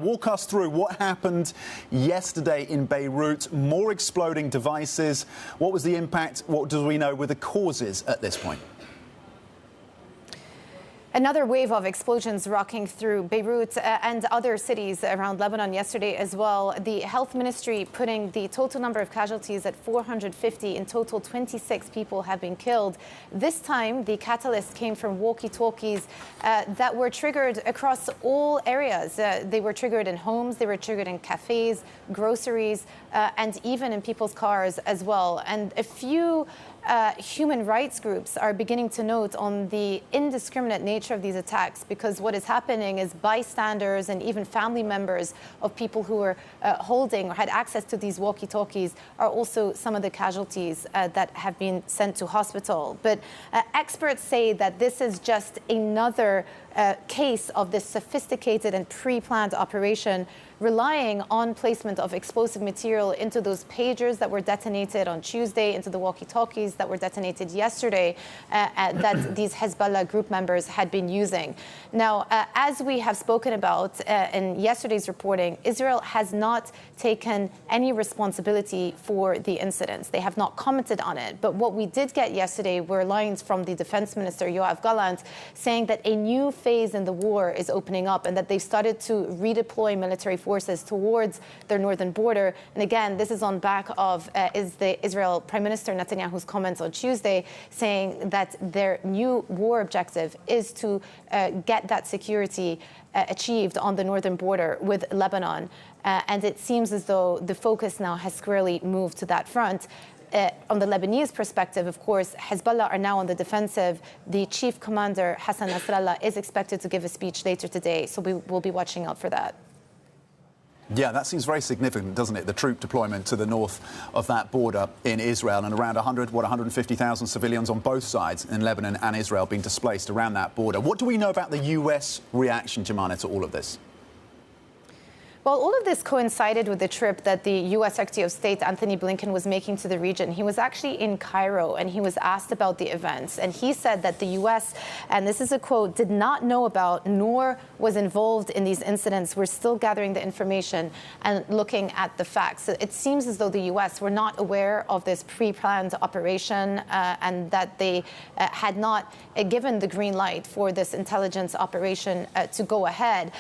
Walk us through what happened yesterday in Beirut, more exploding devices. What was the impact? What do we know were the causes at this point? Another wave of explosions rocking through Beirut and other cities around Lebanon yesterday as well. The health ministry putting the total number of casualties at 450. In total, 26 people have been killed. This time, the catalyst came from walkie-talkies that were triggered across all areas. They were triggered in homes, they were triggered in cafes, groceries, and even in people's cars as well. And a few human rights groups are beginning to note on the indiscriminate nature of these attacks, because what is happening is bystanders and even family members of people who were holding or had access to these walkie-talkies are also some of the casualties that have been sent to hospital. But experts say that this is just another case of this sophisticated and pre-planned operation relying on placement of explosive material into those pagers that were detonated on Tuesday, into the walkie-talkies that were detonated yesterday, that these Hezbollah group members had been using. Now, as we have spoken about in yesterday's reporting, Israel has not taken any responsibility for the incidents. They have not commented on it. But what we did get yesterday were lines from the Defense Minister Yoav Gallant saying that a new phase in the war is opening up and that they've started to redeploy military forces towards their northern border. And again, this is on back of is the Israel Prime Minister Netanyahu's comments on Tuesday saying that their new war objective is to get that security achieved on the northern border with Lebanon. And it seems as though the focus now has squarely moved to that front. On the Lebanese perspective, of course, Hezbollah are now on the defensive. The chief commander, Hassan Nasrallah, is expected to give a speech later today, so we will be watching out for that. Yeah, that seems very significant, doesn't it? The troop deployment to the north of that border in Israel, and around 150,000 civilians on both sides in Lebanon and Israel being displaced around that border. What do we know about the U.S. reaction, Joumanna, to all of this? Well, all of this coincided with the trip that the U.S. Secretary of State Antony Blinken was making to the region. He was actually in Cairo, and he was asked about the events. And he said that the U.S., and this is a quote, did not know about nor was involved in these incidents. We're still gathering the information and looking at the facts. So it seems as though the U.S. were not aware of this pre-planned operation and that they had not given the green light for this intelligence operation to go ahead.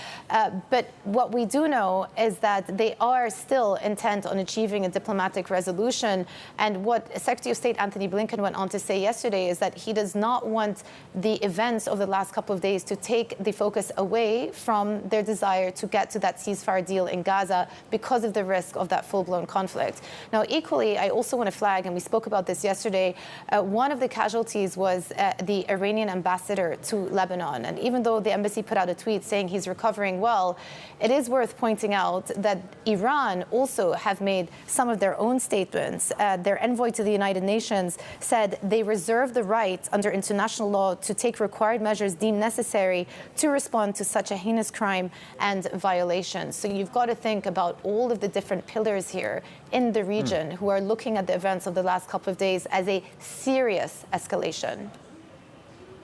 But what we do know is that they are still intent on achieving a diplomatic resolution. And what Secretary of State Antony Blinken went on to say yesterday is that he does not want the events of the last couple of days to take the focus away from their desire to get to that ceasefire deal in Gaza because of the risk of that full-blown conflict. Now, equally, I also want to flag, and we spoke about this yesterday, one of the casualties was the Iranian ambassador to Lebanon. And even though the embassy put out a tweet saying he's recovering well, it is worth pointing out that Iran also have made some of their own statements. Their envoy to the United Nations said they reserve the right under international law to take required measures deemed necessary to respond to such a heinous crime and violation. So you've got to think about all of the different pillars here in the region who are looking at the events of the last couple of days as a serious escalation.